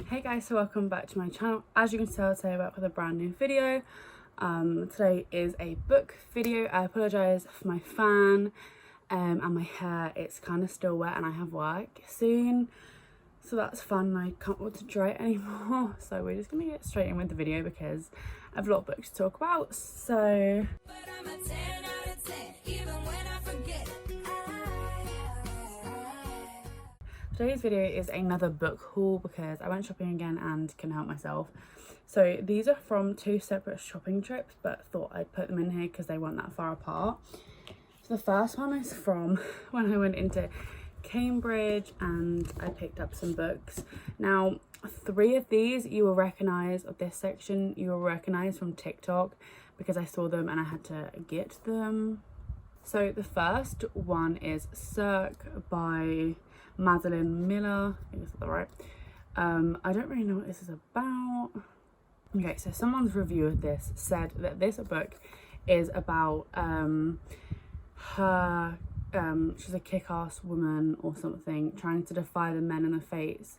Hey guys, so welcome back to my channel. As you can tell, today I'm back with a brand new video. Today is a book video. I apologise for my fan and my hair. It's kind of still wet and I have work soon, so that's fun. I can't wait to dry it anymore. So we're just gonna get straight in with the video because I have a lot of books to talk about. So today's video is another book haul because I went shopping again and couldn't help myself. So these are from two separate shopping trips, but thought I'd put them in here because they weren't that far apart. So the first one is from when I went into Cambridge and I picked up some books. Now, three of these you will recognise, of this section, you will recognise from TikTok because I saw them and I had to get them. So the first one is Cirque by Madeline Miller. I think that's right. I don't really know what this is about. Okay, so someone's review of this said that this book is about her she's a kick-ass woman or something trying to defy the men and the fates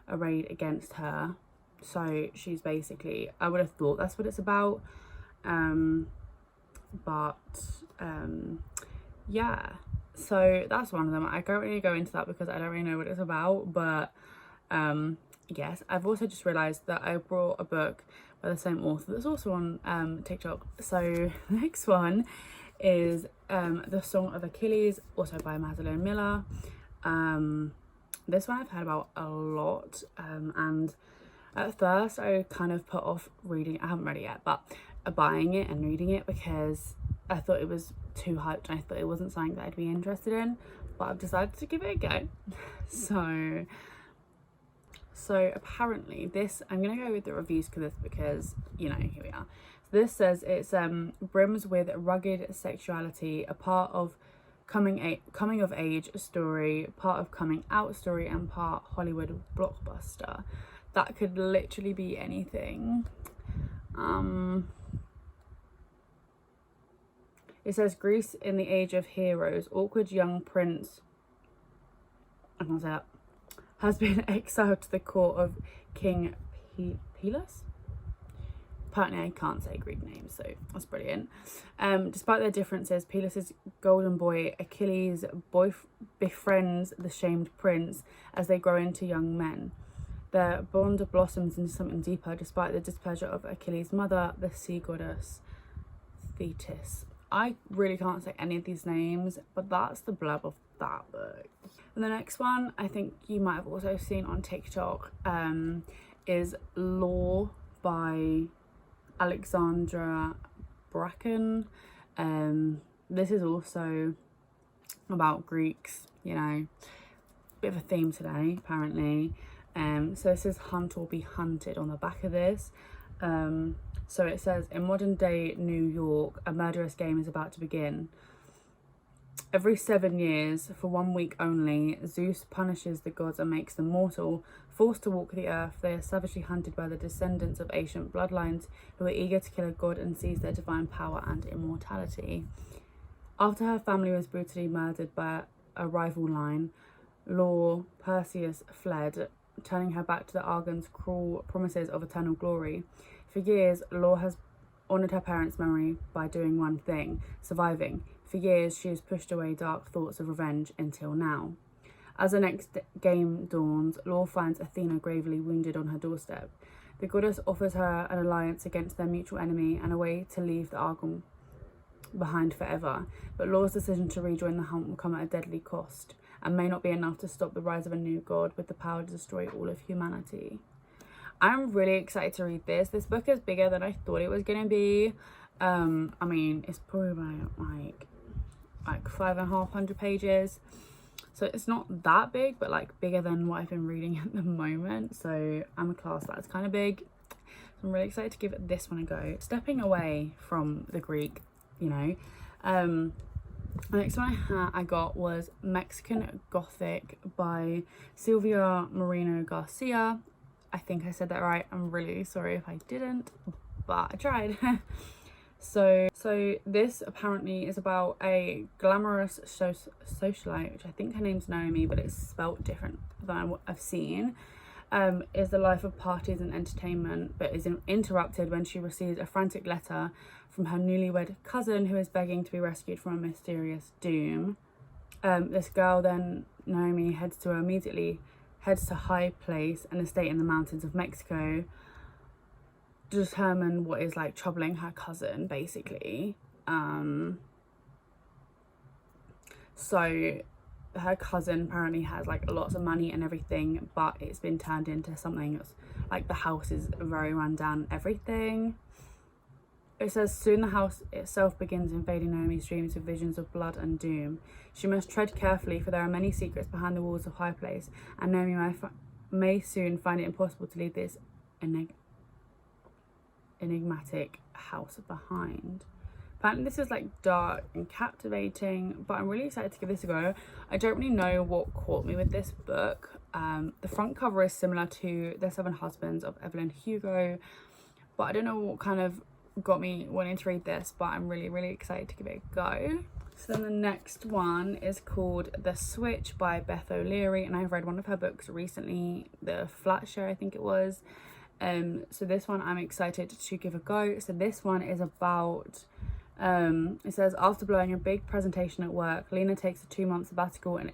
arrayed against her. So she's basically, I would have thought that's what it's about, yeah, so that's one of them. I don't really go into that because I don't really know what it's about, but yes, I've also just realized that I brought a book by the same author that's also on TikTok. So the next one is The Song of Achilles, also by Madeline Miller. This one I've heard about a lot, and at first I kind of put off reading it. I haven't read it yet, but buying it and reading it because I thought it was too hyped and I thought it wasn't something that I'd be interested in, but I've decided to give it a go. So apparently this, I'm gonna go with the reviews for this because, you know, here we are. So this says it's brims with rugged sexuality, a part of coming of age story, part of coming out story, and part Hollywood blockbuster. That could literally be anything. It says Greece in the age of heroes. Awkward young prince, I can't say that, has been exiled to the court of King Pelus. Apparently I can't say Greek names, so that's brilliant. Despite their differences, Pelus's golden boy Achilles befriends the shamed prince as they grow into young men. Their bond blossoms into something deeper despite the displeasure of Achilles' mother, the sea goddess Thetis. I really can't say any of these names, but that's the blurb of that book. And the next one, I think you might have also seen on TikTok, is Law by Alexandra Bracken. This is also about Greeks, you know, bit of a theme today apparently. So it says hunt or be hunted on the back of this. So it says, in modern day New York, a murderous game is about to begin. Every 7 years, for 1 week only, Zeus punishes the gods and makes them mortal. Forced to walk the earth, they are savagely hunted by the descendants of ancient bloodlines who are eager to kill a god and seize their divine power and immortality. After her family was brutally murdered by a rival line, Law Perseus fled, turning her back to the Argon's cruel promises of eternal glory. For years, Law has honoured her parents' memory by doing one thing, surviving. For years, she has pushed away dark thoughts of revenge until now. As the next game dawns, Law finds Athena gravely wounded on her doorstep. The goddess offers her an alliance against their mutual enemy and a way to leave the Argon behind forever. But Law's decision to rejoin the hunt will come at a deadly cost and may not be enough to stop the rise of a new god with the power to destroy all of humanity. I'm really excited to read this. This book is bigger than I thought it was going to be. I mean, it's probably about like 550 pages. So it's not that big, but like bigger than what I've been reading at the moment. So I'm a class that's kind of big. So I'm really excited to give this one a go. Stepping away from the Greek, you know. The next one I got was Mexican Gothic by Silvia Moreno Garcia. I think I said that right. I'm really sorry if I didn't, but I tried. So this apparently is about a glamorous socialite, which I think her name's Naomi, but it's spelt different than what I've seen. is the life of parties and entertainment, but is interrupted when she receives a frantic letter from her newlywed cousin who is begging to be rescued from a mysterious doom. This girl then, Naomi, heads to High Place, an estate in the mountains of Mexico, to determine what is like troubling her cousin, basically. So her cousin apparently has like lots of money and everything, but it's been turned into something that's like the house is very run down and everything. It says, soon the house itself begins invading Naomi's dreams with visions of blood and doom. She must tread carefully, for there are many secrets behind the walls of High Place, and Naomi may soon find it impossible to leave this enigmatic house behind. Apparently this is like dark and captivating, but I'm really excited to give this a go. I don't really know what caught me with this book. The front cover is similar to The Seven Husbands of Evelyn Hugo, but I don't know what kind of got me wanting to read this, but I'm really excited to give it a go. So then the next one is called The Switch by Beth O'Leary, and I've read one of her books recently, The Flat Share I think it was. So this one I'm excited to give a go. So this one is about it says, after blowing a big presentation at work, Lena takes a 2-month sabbatical and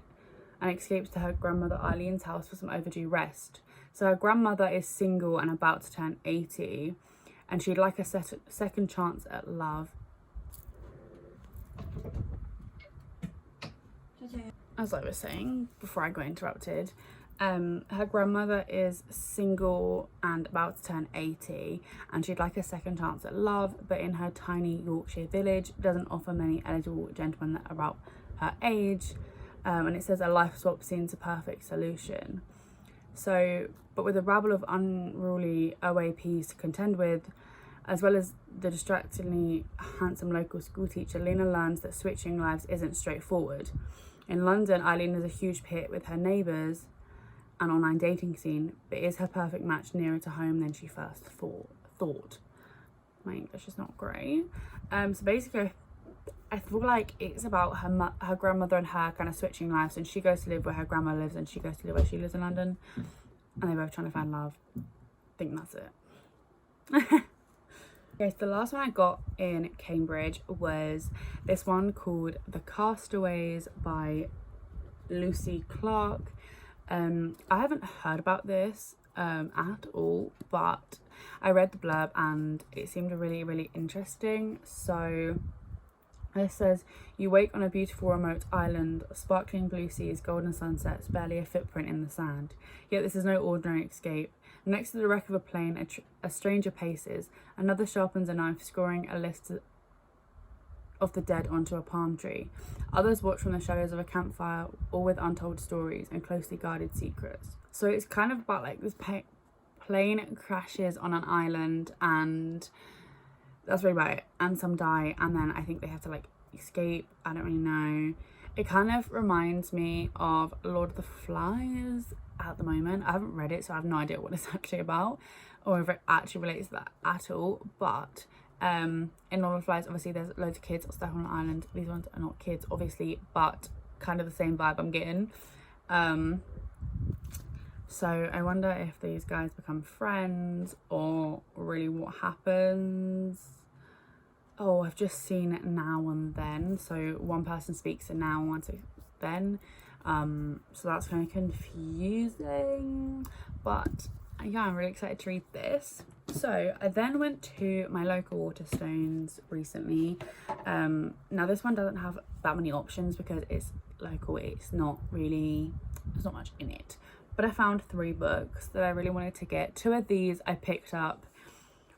escapes to her grandmother Eileen's house for some overdue rest. So her grandmother is single and about to turn 80, and she'd like a second chance at love. As I was saying before I got interrupted, her grandmother is single and about to turn 80, and she'd like a second chance at love, but in her tiny Yorkshire village doesn't offer many eligible gentlemen that are about her age. And it says a life swap seems a perfect solution. So, but with a rabble of unruly OAPs to contend with, as well as the distractingly handsome local school teacher, Lena learns that switching lives isn't straightforward. In London, Eileen is a huge hit with her neighbours and online dating scene, but is her perfect match nearer to home than she first thought. My English is not great. So basically, I feel like it's about her grandmother and her kind of switching lives, and she goes to live where her grandma lives and she goes to live where she lives in London, and they're both trying to find love. I think that's it. Okay, so the last one I got in Cambridge was this one called The Castaways by Lucy Clark. I haven't heard about this at all, but I read the blurb and it seemed really interesting. So it says, you wake on a beautiful remote island, sparkling blue seas, golden sunsets, barely a footprint in the sand. Yet this is no ordinary escape. Next to the wreck of a plane, a stranger paces. Another sharpens a knife, scoring a list of the dead onto a palm tree. Others watch from the shadows of a campfire, all with untold stories and closely guarded secrets. So it's kind of about like this plane crashes on an island, and that's really about it. And some die, and then I think they have to like escape. I don't really know. It kind of reminds me of Lord of the Flies at the moment. I haven't read it, so I have no idea what it's actually about or if it actually relates to that at all. But in Lord of the Flies, obviously there's loads of kids stuck on an island. These ones are not kids obviously, but kind of the same vibe I'm getting. So I wonder if these guys become friends or really what happens. Oh, I've just seen it now and then. So one person speaks and now, one speaks then. So that's kind of confusing, but yeah, I'm really excited to read this. So I then went to my local Waterstones recently. Now this one doesn't have that many options because it's local. It's not much in it, but I found 3 books that I really wanted to get. 2 of these I picked up,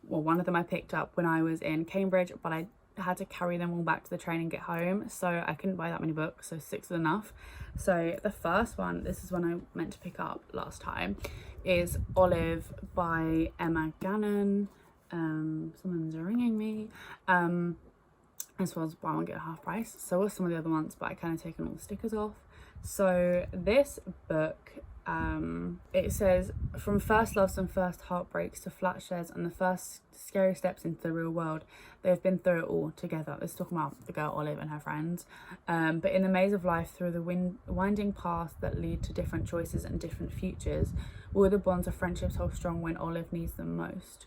well, one of them I picked up when I was in Cambridge, but I had to carry them all back to the train and get home, so I couldn't buy that many books, so 6 is enough. So the first one, this is one I meant to pick up last time, is Olive by Emma Gannon. Someone's ringing me. This was buy one get half price, so was some of the other ones, but I kind of taken all the stickers off. So this book, it says, from first loves and first heartbreaks to flat shares and the first scary steps into the real world, they've been through it all together. Let's talk about the girl Olive and her friends. But in the maze of life, through the winding paths that lead to different choices and different futures, All the bonds of friendships hold strong when Olive needs them most.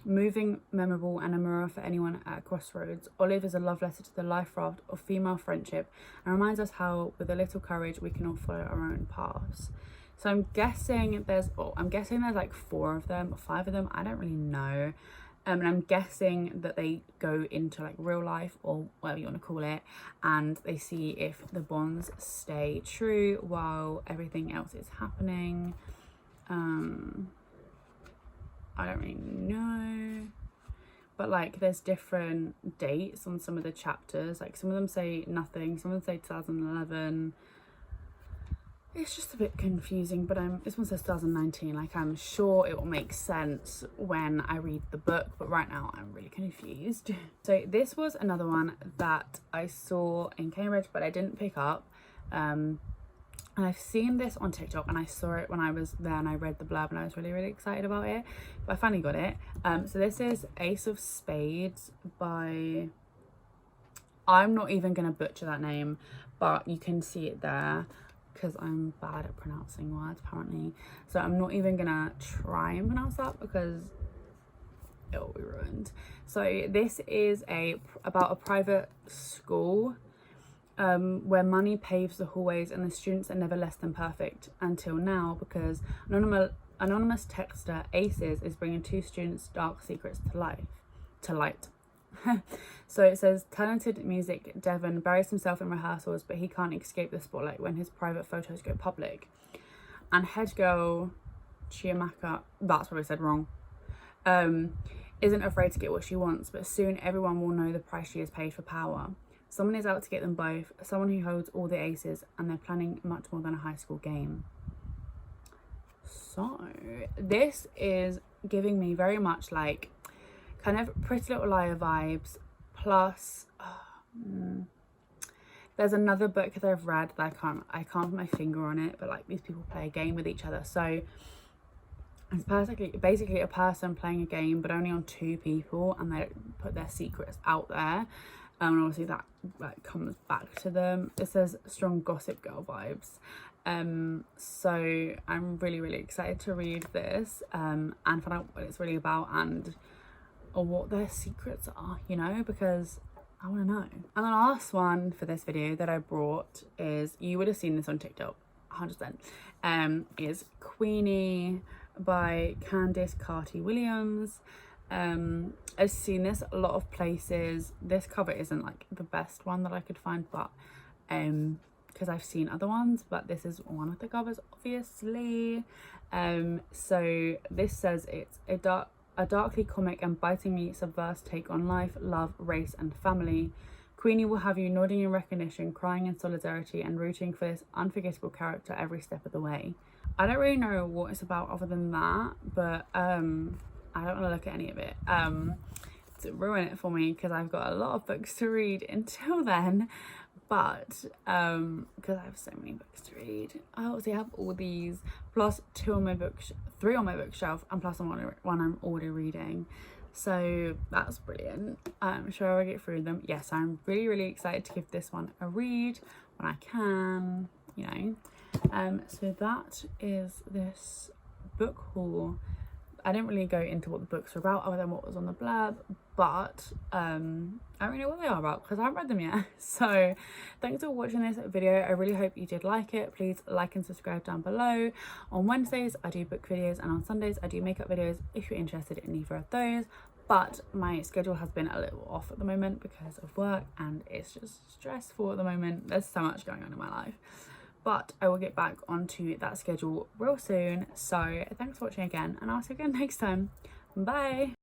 Moving, memorable, and a mirror for anyone at a crossroads, Olive is a love letter to the life raft of female friendship and reminds us how, with a little courage, we can all follow our own paths. So I'm guessing there's like 4 of them, or 5 of them. I don't really know. And I'm guessing that they go into like real life, or whatever you want to call it, and they see if the bonds stay true while everything else is happening. I don't really know, but like there's different dates on some of the chapters. Like some of them say nothing, some of them say 2011. It's just a bit confusing, but this one says 2019. Like I'm sure it will make sense when I read the book, but right now I'm really confused. So this was another one that I saw in Cambridge but I didn't pick up, and I've seen this on TikTok, and I saw it when I was there and I read the blurb and I was really excited about it, but I finally got it. So this is Ace of Spades by, I'm not even gonna butcher that name, but you can see it there because I'm bad at pronouncing words apparently, so I'm not even gonna try and pronounce that because it will be ruined. So this is about a private school where money paves the hallways and the students are never less than perfect until now, because anonymous texter Aces is bringing 2 students' dark secrets to light. So it says, talented music Devon buries himself in rehearsals, but he can't escape the spotlight when his private photos go public. And head girl Chiamaka, that's what I said wrong, isn't afraid to get what she wants, but soon everyone will know the price she has paid for power. Someone is out to get them both, someone who holds all the aces, and they're planning much more than a high school game. So this is giving me very much like kind of Pretty Little Liar vibes, plus there's another book that I've read that I can't put my finger on it, but like these people play a game with each other. So it's basically a person playing a game but only on 2 people, and they put their secrets out there. And obviously that like comes back to them. It says strong Gossip Girl vibes. So I'm really excited to read this and find out what it's really about and what their secrets are, you know, because I want to know. And the last one for this video that I brought is, you would have seen this on TikTok 100%, is Queenie by Candice Carty-Williams. I've seen this a lot of places. This cover isn't like the best one that I could find, but because I've seen other ones, but this is one of the covers obviously. So this says it's a darkly comic and bitingly subversive take on life, love, race and family. Queenie will have you nodding in recognition, crying in solidarity and rooting for this unforgettable character every step of the way. I don't really know what it's about other than that, but I don't want to look at any of it to ruin it for me, because I've got a lot of books to read until then. But because I have so many books to read, I obviously have all these plus 3 on my bookshelf, and plus one I'm already reading. So that's brilliant. I'm sure I'll get through them. Yes, I'm really excited to give this one a read when I can, you know. So that is this book haul. I didn't really go into what the books are about other than what was on the blurb, but I don't really know what they are about because I haven't read them yet. So thanks for watching this video. I really hope you did like it. Please like and subscribe down below. On Wednesdays I do book videos, and on Sundays I do makeup videos if you're interested in either of those. But my schedule has been a little off at the moment because of work, and it's just stressful at the moment. There's so much going on in my life. But I will get back onto that schedule real soon. So thanks for watching again, and I'll see you again next time. Bye.